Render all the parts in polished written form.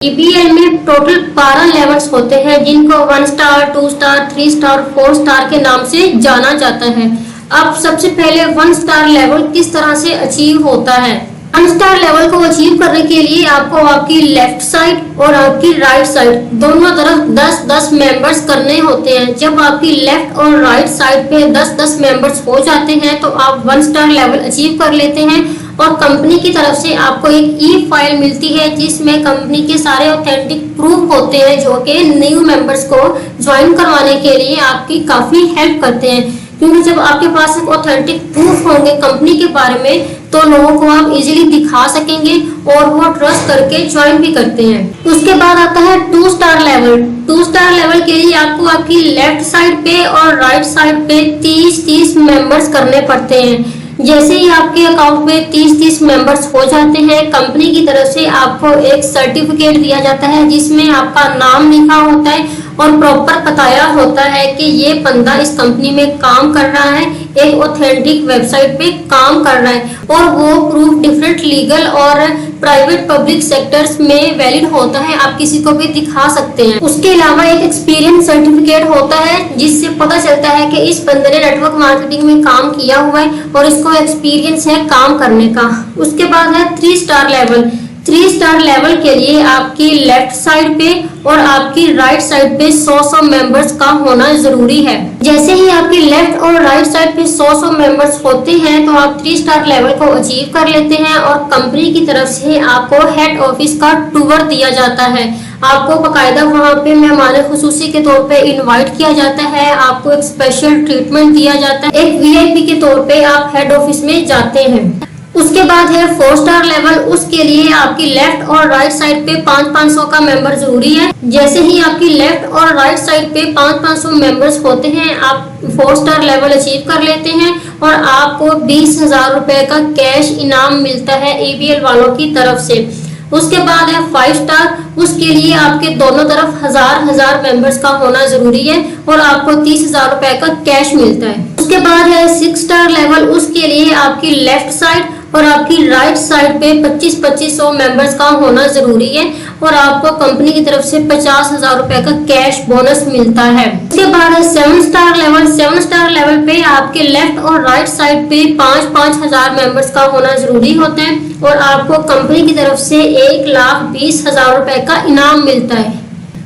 EPL में total 12 levels होते हैं जिनको 1 स्टार, 2 स्टार, 3 स्टार, 4 स्टार के नाम से जाना जाता है। अब सबसे पहले 1 स्टार लेवल किस तरह से अचीव होता है। 1 स्टार लेवल को अचीव करने के लिए आपको आपकी लेफ्ट साइड और आपकी राइट साइड दोनों तरफ 10-10 मेंबर्स करने होते हैं। जब आपकी लेफ्ट और राइट साइड पे 10-10 मेंबर्स हो जाते हैं तो आप 1 स्टार लेवल अचीव कर लेते हैं और कंपनी की तरफ से आपको एक ई फाइल मिलती है जिसमें कंपनी के सारे ऑथेंटिक प्रूफ होते हैं जो कि न्यू मेंबर्स को ज्वाइन करवाने के लिए आपकी काफी हेल्प करते हैं, क्योंकि जब आपके पास एक ऑथेंटिक प्रूफ होंगे कंपनी के बारे में तो लोगों को आप इजीली दिखा सकेंगे और वो ट्रस्ट करके ज्वाइन भी करते हैं। उसके बाद आता है 2 स्टार लेवल। 2 स्टार लेवल के लिए आपको आपकी लेफ्ट साइड पे और राइट साइड पे 30-30 मेंबर्स करने पड़ते हैं। जैसे ही आपके अकाउंट में 30-30 मेंबर्स हो जाते हैं, कंपनी की तरफ से आपको एक सर्टिफिकेट दिया जाता है जिसमें आपका नाम लिखा होता है और प्रॉपर बताया होता है कि ये बंदा इस कंपनी में काम कर रहा है, एक ऑथेंटिक वेबसाइट पे काम कर रहा है और वो प्रूफ डिफरेंट लीगल और प्राइवेट पब्लिक सेक्टर्स में वैलिड होता है, आप किसी को भी दिखा सकते हैं। उसके अलावा एक एक्सपीरियंस सर्टिफिकेट होता है जिससे पता चलता है कि इस बंदे ने नेटवर्क मार्केटिंग में काम किया हुआ है और इसको एक्सपीरियंस है काम करने का। उसके बाद है 3 स्टार लेवल। 3 स्टार लेवल के लिए आपकी लेफ्ट साइड पे और आपकी राइट साइड पे 100 मेंबर्स का होना जरूरी है। जैसे ही आपकी लेफ्ट और राइट साइड पे 100 मेंबर्स होते हैं तो आप 3 स्टार लेवल को अचीव कर लेते हैं और कंपनी की तरफ से आपको हेड ऑफिस का टूर दिया जाता है। आपको बकायदा वहाँ पे मेहमान खुसूसी के तौर पे इनवाइट किया जाता है, आपको एक स्पेशल ट्रीटमेंट दिया जाता है, एक वीआईपी के तौर पे आप हेड ऑफिस में जाते हैं। उसके बाद है 4 स्टार लेवल। उसके लिए आपकी लेफ्ट और राइट साइड पे 500-500 का मेंबर जरूरी है। जैसे ही आपकी लेफ्ट और राइट साइड पे 500-500 मेंबर्स होते हैं आप 4 स्टार लेवल अचीव कर लेते हैं और आपको 20,000 रुपए का कैश इनाम मिलता है ईपीएल वालों की तरफ से। उसके बाद है 5 स्टार। उसके लिए आपके दोनों तरफ 1000 मेंबर्स का होना जरूरी है और आपको 30,000 रुपए का कैश मिलता है। उसके बाद है 6 स्टार लेवल। उसके लिए आपकी लेफ्ट साइड और आपकी राइट साइड पे 2500 मेंबर्स का होना जरूरी है और आपको कंपनी की तरफ से 50,000 रुपए का कैश बोनस मिलता है। उसके बाद है 7 स्टार लेवल। 7 स्टार लेवल पे आपके लेफ्ट और राइट साइड पे 5,000 मेंबर्स का होना जरूरी होता है और आपको कंपनी की तरफ से 1,20,000 रुपए का इनाम मिलता है।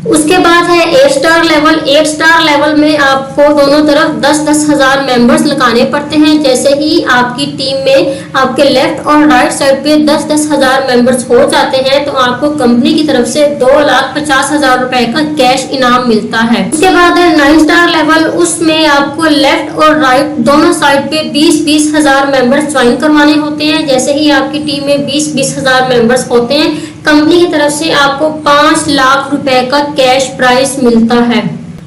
उसके बाद है 8 स्टार लेवल। 8 स्टार लेवल में आपको दोनों तरफ 10-10 हजार मेंबर्स लगाने पड़ते हैं। जैसे ही आपकी टीम में आपके लेफ्ट और राइट साइड पे 10-10 हजार मेंबर्स हो जाते हैं तो आपको कंपनी की तरफ से 2,50,000 रुपए का कैश इनाम मिलता है। उसके बाद है 9 स्टार लेवल। उसमें आपको लेफ्ट और राइट दोनों साइड पे 20-20 हजार मेंबर्स ज्वाइन करवाने होते हैं। जैसे ही आपकी टीम में 20-20 हजार मेंबर्स होते हैं कंपनी की तरफ से आपको 5 लाख रुपए का कैश प्राइज मिलता है।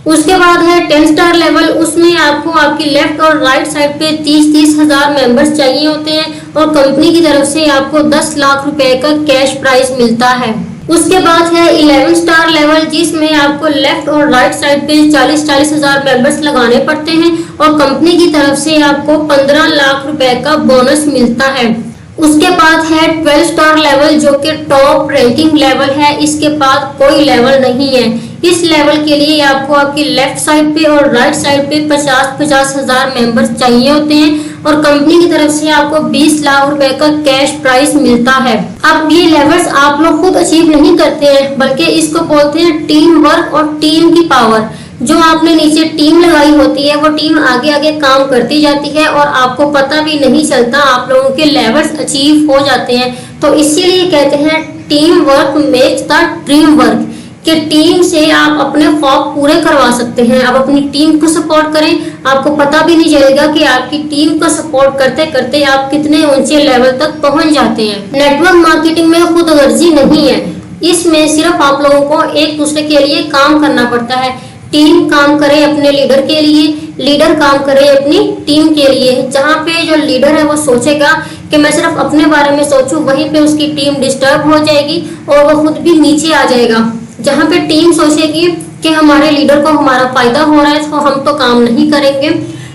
उसके बाद है 10 स्टार लेवल। उसमें आपको आपकी लेफ्ट और राइट साइड पे 30-30 हजार मेंबर्स चाहिए होते हैं और कंपनी की तरफ से आपको 10 लाख रुपए का कैश प्राइज मिलता है। उसके बाद है 11 स्टार लेवल जिसमें आपको लेफ्ट और राइट साइड पे 40-40 हजार मेंबर्स लगाने पड़ते हैं और कंपनी की तरफ से आपको 15 लाख रुपए का बोनस मिलता है। उसके बाद है 12 स्टार लेवल जो कि टॉप रैंकिंग लेवल है। इसके बाद कोई लेवल नहीं है। इस लेवल के लिए आपको आपकी लेफ्ट साइड पे और राइट साइड पे 50-50 हजार मेंबर्स चाहिए होते हैं और कंपनी की तरफ से आपको 20 लाख रुपए का कैश प्राइज मिलता है। अब ये लेवल्स आप लोग खुद अचीव नहीं करते हैं बल्कि इसको बोलते हैं टीम वर्क और टीम की पावर। जो आपने नीचे टीम लगाई होती है वो टीम आगे आगे काम करती जाती है और आपको पता भी नहीं चलता, आप लोगों के लेवल्स अचीव हो जाते हैं। तो इसीलिए कहते हैं team work makes the dream work, कि टीम से आप अपने ख्वाब पूरे करवा सकते हैं। आप अपनी टीम को सपोर्ट करें, आपको पता भी नहीं चलेगा कि आपकी टीम को सपोर्ट करते करते आप कितने ऊंचे लेवल तक पहुंच जाते हैं। नेटवर्क मार्केटिंग में खुद गर्जी नहीं है, इसमें सिर्फ आप लोगों को एक दूसरे के लिए काम करना पड़ता है। टीम काम करे अपने लीडर के लिए, लीडर काम करे अपनी टीम के लिए। जहाँ पे जो लीडर है वो सोचेगा कि मैं सिर्फ अपने बारे में सोचूं, वहीं पे उसकी टीम डिस्टर्ब हो जाएगी और वो खुद भी नीचे आ जाएगा। जहाँ पे टीम सोचेगी कि हमारे लीडर को हमारा फायदा हो रहा है तो हम तो काम नहीं करेंगे,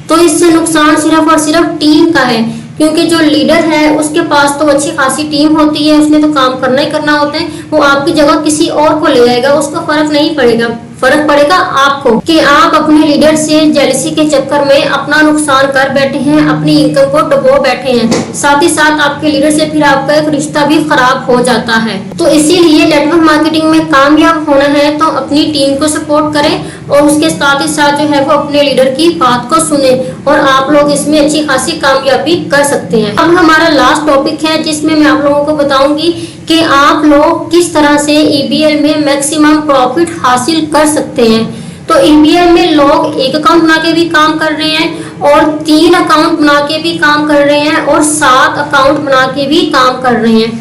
तो इससे नुकसान सिर्फ और सिर्फ टीम का है। क्योंकि जो लीडर है उसके पास तो अच्छी खासी टीम होती है, उसने तो काम करना ही करना होता है। वो आपकी जगह किसी और को ले जाएगा, उसका फर्क नहीं पड़ेगा, फर्क पड़ेगा आपको कि आप अपने लीडर से जेलसी के चक्कर में अपना नुकसान कर बैठे हैं, अपनी इनकम को डुबो बैठे हैं। साथ ही साथ आपके लीडर से फिर आपका एक रिश्ता भी खराब हो जाता है। तो इसीलिए नेटवर्क मार्केटिंग में कामयाब होना है तो अपनी टीम को सपोर्ट करें और उसके साथ ही साथ जो है वो अपने लीडर की बात को सुने और आप लोग इसमें अच्छी खासी कामयाबी कर सकते हैं। अब हमारा लास्ट टॉपिक है जिसमें मैं आप लोगों को बताऊंगी कि आप लोग किस तरह से ईबीएल में मैक्सिमम प्रॉफिट हासिल कर सकते हैं। तो ईबीएल में लोग एक अकाउंट बना के भी काम कर रहे हैं और 3 अकाउंट बना के भी काम कर रहे हैं और 7 अकाउंट बना के भी काम कर रहे हैं।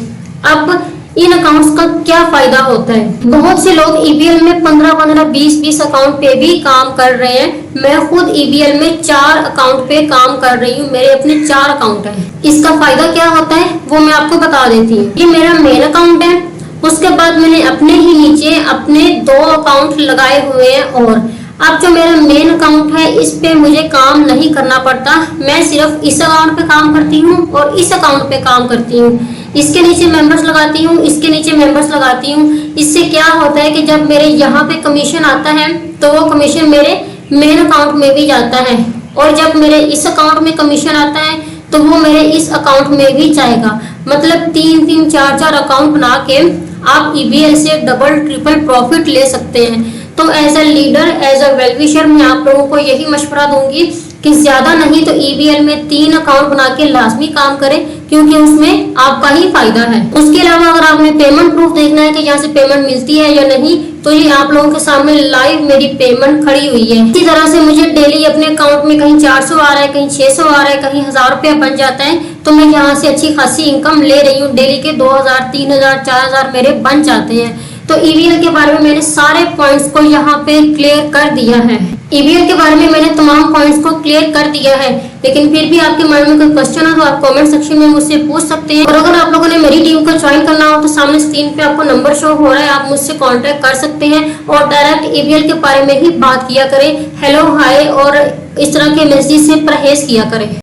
अब इन अकाउंट्स का क्या फायदा होता है? बहुत से लोग ईबीएल में 15-15, 20-20 अकाउंट पे भी काम कर रहे हैं। मैं खुद ईबीएल में 4 अकाउंट पे काम कर रही हूँ, मेरे अपने 4 अकाउंट हैं। इसका फायदा क्या होता है वो मैं आपको बता देती हूँ। ये मेरा मेन अकाउंट है, उसके बाद मैंने अपने ही नीचे अपने 2 अकाउंट लगाए हुए हैं और अब जो मेरा मेन अकाउंट है इस पे मुझे काम नहीं करना पड़ता, मैं सिर्फ इस अकाउंट पे काम करती हूँ और इस अकाउंट पे काम करती हूँ। इसके नीचे मेंबर्स लगाती हूँ, इसके नीचे मेंबर्स लगाती हूँ। इससे क्या होता है कि जब मेरे यहाँ पे कमीशन आता है तो वो कमीशन मेरे मेन अकाउंट में भी जाता है और जब मेरे इस अकाउंट में कमीशन आता है तो वो मेरे इस अकाउंट में भी जाएगा। मतलब 3-3, 4-4 अकाउंट बना के आप ईबीएल से डबल ट्रिपल प्रॉफिट ले सकते हैं। तो as a leader, as a well wisher मैं आप लोगों को यही मशवरा दूंगी कि ज्यादा नहीं तो ईबीएल में 3 अकाउंट बना के लाजमी काम करें क्योंकि उसमें आपका ही फायदा है। उसके अलावा अगर आपने पेमेंट प्रूफ देखना है कि यहाँ से पेमेंट मिलती है या नहीं तो ये आप लोगों के सामने लाइव मेरी पेमेंट खड़ी हुई है। इसी तरह से मुझे डेली अपने अकाउंट में कहीं 400 आ रहा है, कहीं 600 आ रहा है, कहीं 1000 रुपया बन जाता है। तो मैं यहाँ से अच्छी खासी इनकम ले रही हूँ, डेली के 2000, 3000, 4000 मेरे बन जाते हैं। तो ईबीएल के बारे में मैंने सारे पॉइंट्स को यहाँ पे क्लियर कर दिया है। ईबीएल के बारे में मैंने तमाम पॉइंट्स को क्लियर कर दिया है, लेकिन फिर भी आपके मन में कोई क्वेश्चन हो तो आप कमेंट सेक्शन में मुझसे पूछ सकते हैं। और अगर आप लोगों ने मेरी टीम को ज्वाइन करना हो तो सामने स्क्रीन पे आपको नंबर शो हो रहा है, आप मुझसे कांटेक्ट कर सकते हैं और डायरेक्ट ईबीएल के बारे में ही बात किया करें। हेलो, हाय और इस तरह के मैसेज से परहेज किया करें।